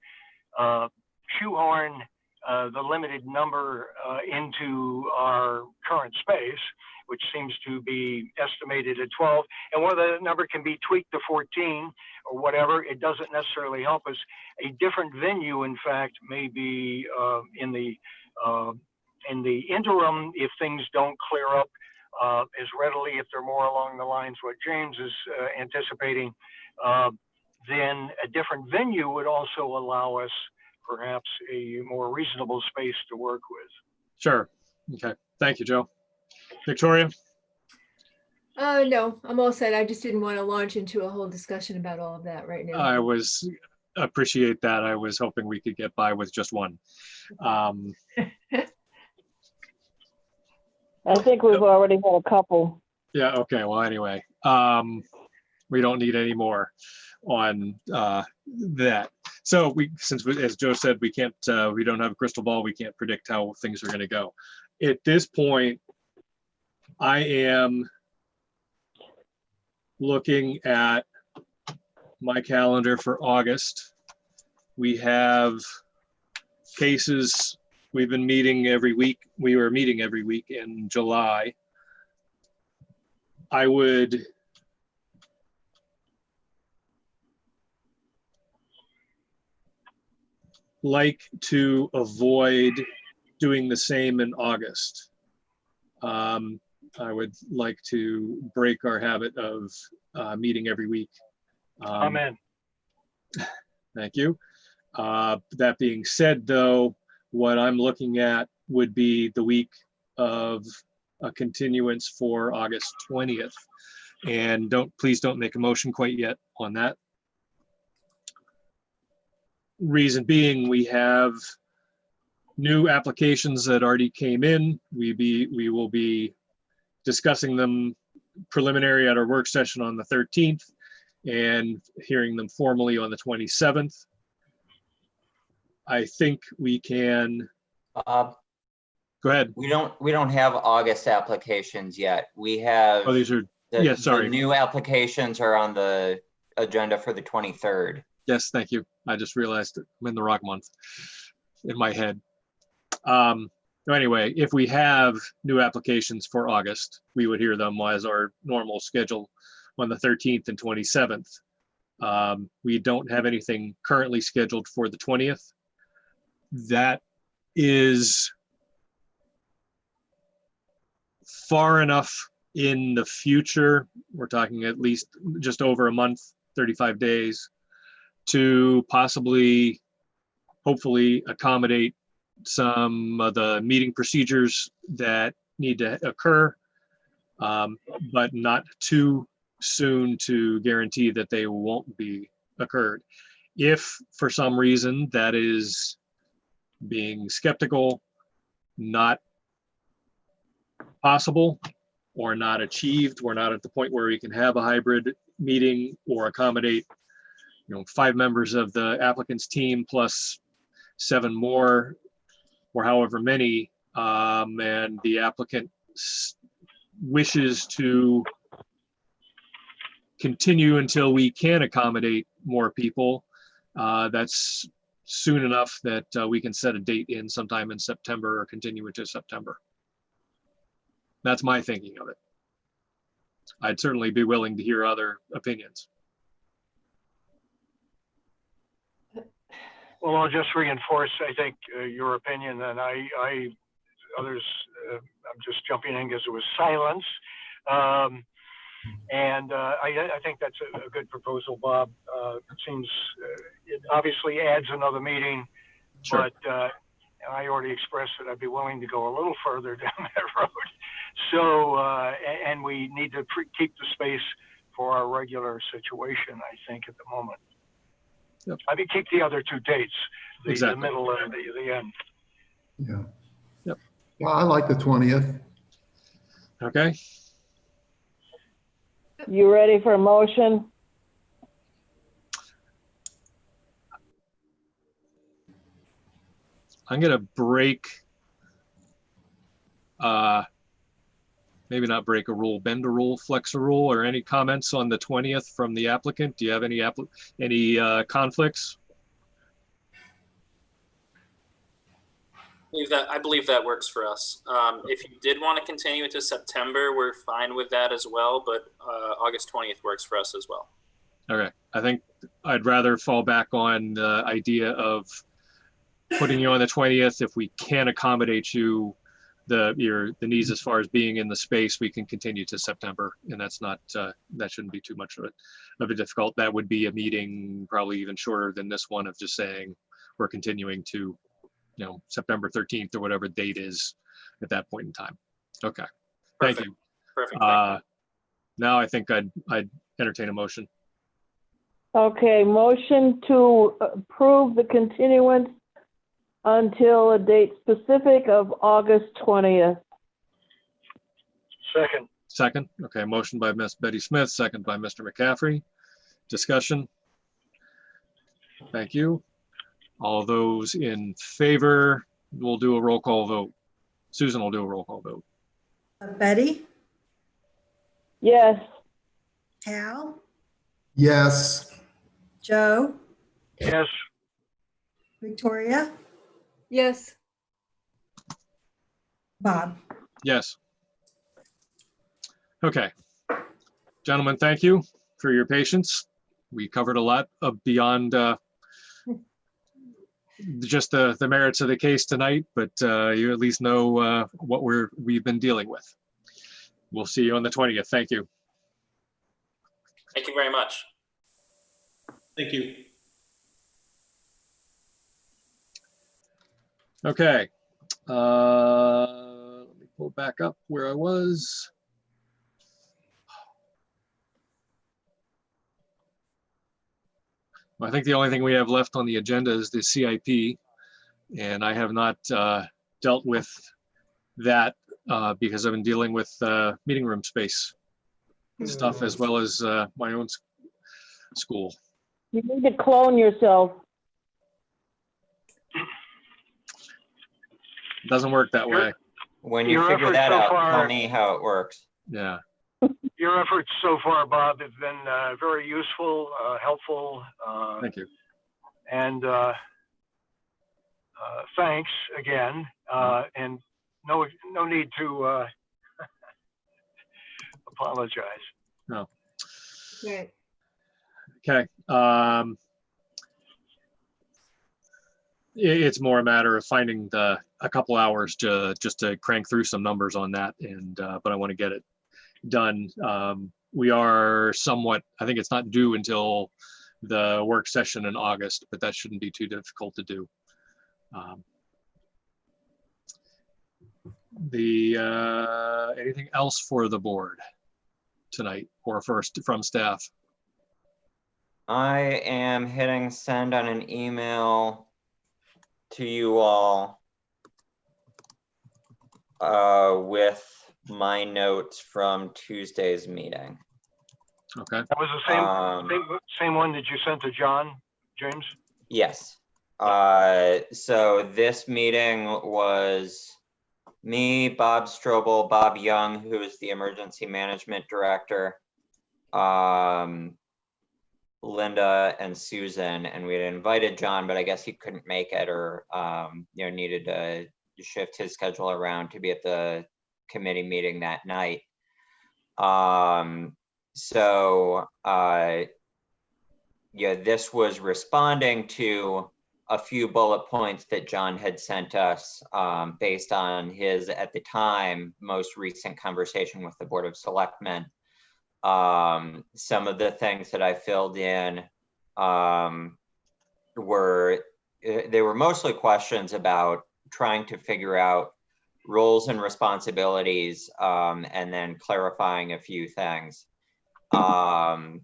shoehorn the limited number into our current space, which seems to be estimated at 12, and whether the number can be tweaked to 14 or whatever, it doesn't necessarily help us. A different venue, in fact, may be in the interim, if things don't clear up as readily, if they're more along the lines what James is anticipating, then a different venue would also allow us perhaps a more reasonable space to work with. Sure. Okay. Thank you, Joe. Victoria? No, I'm all set. I just didn't want to launch into a whole discussion about all of that right now. Appreciate that. I was hoping we could get by with just one. I think we've already had a couple. Yeah, okay. Well, anyway, we don't need any more on that. So as Joe said, we don't have a crystal ball. We can't predict how things are going to go. At this point, I am looking at my calendar for August. We have cases. We've been meeting every week. We were meeting every week in July. I would like to avoid doing the same in August. I would like to break our habit of meeting every week. Amen. Thank you. That being said, though, what I'm looking at would be the week of a continuance for August 20th. And please don't make a motion quite yet on that. Reason being, we have new applications that already came in. We will be discussing them preliminary at our work session on the 13th and hearing them formally on the 27th. I think we can. Go ahead. We don't have August applications yet. We have. Oh, these are. The new applications are on the agenda for the 23rd. Yes, thank you. I just realized I'm in the wrong month in my head. Anyway, if we have new applications for August, we would hear them as our normal schedule on the 13th and 27th. We don't have anything currently scheduled for the 20th. That is far enough in the future. We're talking at least just over a month, 35 days, to possibly, hopefully, accommodate some of the meeting procedures that need to occur, but not too soon to guarantee that they won't be occurred. If for some reason that is being skeptical, not possible, or not achieved, we're not at the point where we can have a hybrid meeting or accommodate 5 members of the applicant's team plus 7 more, or however many, and the applicant wishes to continue until we can accommodate more people, that's soon enough that we can set a date in sometime in September or continue into September. That's my thinking of it. I'd certainly be willing to hear other opinions. Well, I'll just reinforce, I think, your opinion, and others, I'm just jumping in because it was silence. And I think that's a good proposal, Bob. It seems, it obviously adds another meeting, Sure. But I already expressed that I'd be willing to go a little further down that road. So, and we need to keep the space for our regular situation, I think, at the moment. Yep. I mean, keep the other 2 dates, Exactly. the middle and the end. Yeah. Yep. Yeah, I like the 20th. Okay. You ready for a motion? I'm going to break maybe not break a rule, bend a rule, flex a rule, or any comments on the 20th from the applicant? Do you have any conflicts? I believe that works for us. If you did want to continue it to September, we're fine with that as well, but August 20th works for us as well. Okay, I think I'd rather fall back on the idea of putting you on the 20th. If we can accommodate you, the needs as far as being in the space, we can continue to September, and that's not that shouldn't be too much of a difficult. That would be a meeting probably even shorter than this one, of just saying we're continuing to, September 13th or whatever date is at that point in time. Okay, thank you. Perfect. Thank you. Now I think I'd entertain a motion. Okay, motion to approve the continuance until a date specific of August 20th. Second. Second. Okay, motion by Ms. Betty Smith, second by Mr. McCaffrey. Discussion. Thank you. All those in favor, we'll do a roll call vote. Susan will do a roll call vote. Betty, Yes. Hal, Yes. Joe, Yes. Victoria, Yes, Bob. Yes. Okay. Gentlemen, thank you for your patience. We covered a lot of beyond just the merits of the case tonight, but you at least know what we've been dealing with. We'll see you on the 20th. Thank you. Thank you very much. Thank you. Okay. Let me pull back up where I was. I think the only thing we have left on the agenda is the CIP, and I have not dealt with that because I've been dealing with meeting room space stuff as well as my own school. You need to clone yourself. It doesn't work that way. When you Your figure efforts that so out, far- tell me how it works. Yeah. Your efforts so far, Bob, have been very useful, helpful, Thank you. and thanks again. And no need to apologize. No. right. Okay. It's more a matter of finding a couple hours just to crank through some numbers on that, and but I want to get it done. We are somewhat, I think it's not due until the work session in August, but that shouldn't be too difficult to do. Anything else for the board tonight or first from staff? I am hitting send on an email to you all with my notes from Tuesday's meeting. Okay. That was the same one that you sent to John, James? Yes. So this meeting was me, Bob Strobel, Bob Young, who is the emergency management director, Linda and Susan, and we had invited John, but I guess he couldn't make it, or needed to shift his schedule around to be at the committee meeting that night. This was responding to a few bullet points that John had sent us based on his, at the time, most recent conversation with the Board of Selectmen. Some of the things that I filled in were mostly questions about trying to figure out roles and responsibilities, and then clarifying a few things. As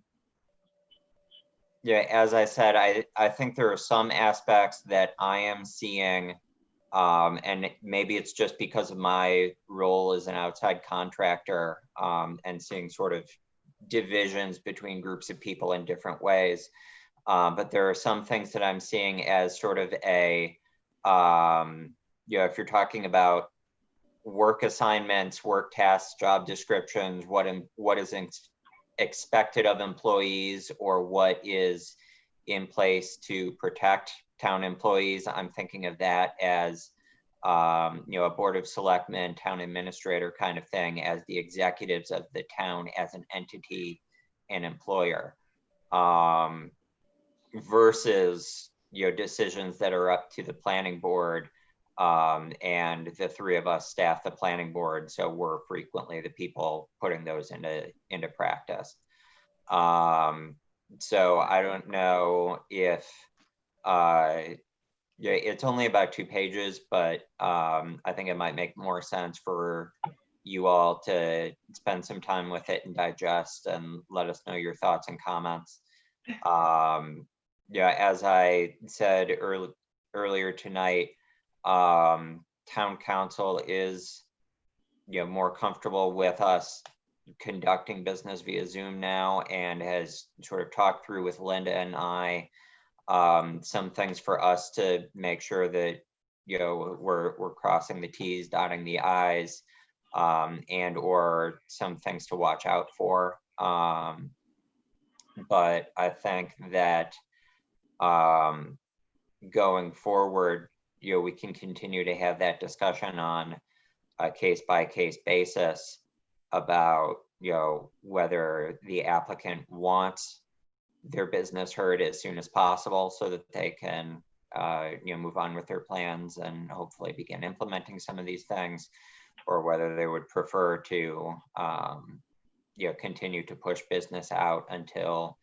I said, I think there are some aspects that I am seeing, and maybe it's just because of my role as an outside contractor, and seeing sort of divisions between groups of people in different ways. But there are some things that I'm seeing as sort of a, if you're talking about work assignments, work tasks, job descriptions, what is expected of employees, or what is in place to protect town employees. I'm thinking of that as a board of selectmen, town administrator kind of thing, as the executives of the town as an entity and employer, versus decisions that are up to the planning board, and the three of us staff the planning board, so we're frequently the people putting those into practice. So I don't know if it's only about 2 pages, but I think it might make more sense for you all to spend some time with it and digest and let us know your thoughts and comments. As I said earlier tonight, town council is more comfortable with us conducting business via Zoom now, and has sort of talked through with Linda and I some things for us to make sure that we're crossing the T's, dotting the I's, and or some things to watch out for. But I think that going forward, we can continue to have that discussion on a case-by-case basis about whether the applicant wants their business heard as soon as possible so that they can move on with their plans and hopefully begin implementing some of these things, or whether they would prefer to continue to push business out until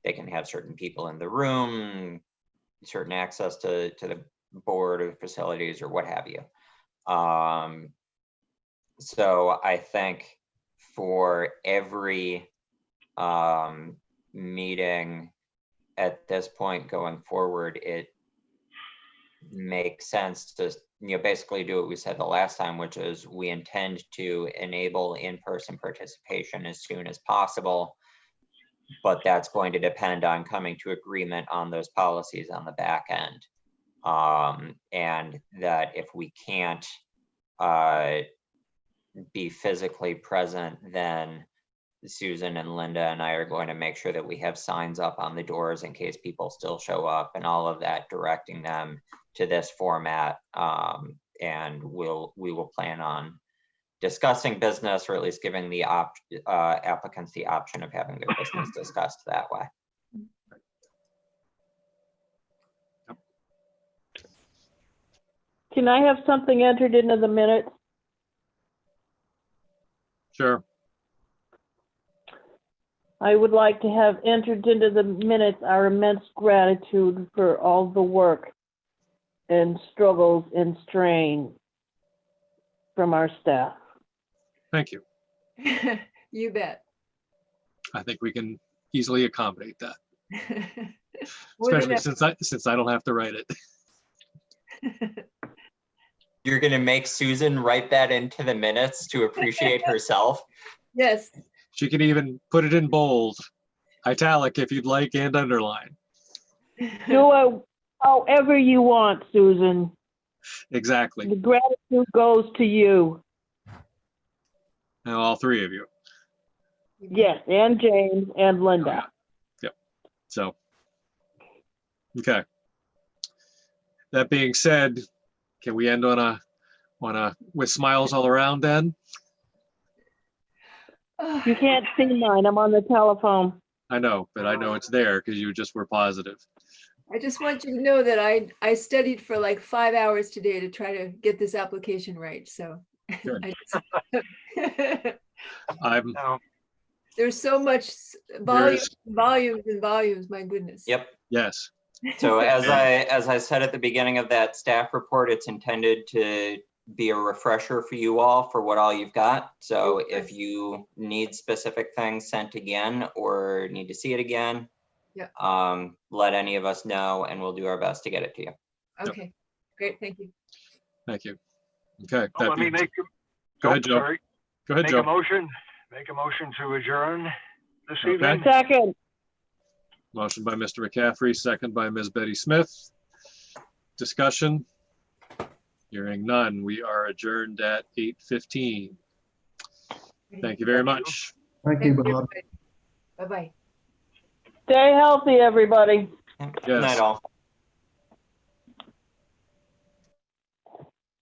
they can have certain people in the room, certain access to the board or facilities or what have you. So I think for every meeting at this point going forward, it makes sense to basically do what we said the last time, which is we intend to enable in-person participation as soon as possible, but that's going to depend on coming to agreement on those policies on the back end. And that if we can't be physically present, then Susan and Linda and I are going to make sure that we have signs up on the doors in case people still show up, and all of that, directing them to this format. And we will plan on discussing business, or at least giving the applicants the option of having their business discussed that way. Can I have something entered into the minutes? Sure. I would like to have entered into the minutes our immense gratitude for all the work and struggles and strain from our staff. Thank you. You bet. I think we can easily accommodate that, More than especially since I don't have to write it. You're going to make Susan write that into the minutes to appreciate herself? Yes. She can even put it in bold, italic if you'd like, and underline. Do it however you want, Susan. Exactly. The gratitude goes to you. Now, all three of you. Yes, and James and Linda. Yep. So, okay. That being said, can we end on a with smiles all around then? You can't see mine. I'm on the telephone. I know, but I know it's there because you just were positive. I just want you to know that I studied for like 5 hours today to try to get this application right. So Good. there's so much volumes and volumes. My goodness. Yep. Yes. So as I said at the beginning of that staff report, it's intended to be a refresher for you all for what all you've got. So if you need specific things sent again or need to see it again, let any of us know and we'll do our best to get it to you. Okay, yep. Great. Thank you. Thank you. Okay. Well, let me go ahead, Joe. Sorry. Go ahead, Joe. Make a motion to adjourn this evening. Second. Motion by Mr. McCaffrey, second by Ms. Betty Smith. Discussion. Hearing none, we are adjourned at 8:15. Thank you very much. Thank you, Bob. Bye-bye. Stay healthy, everybody. Good Yes. night, all.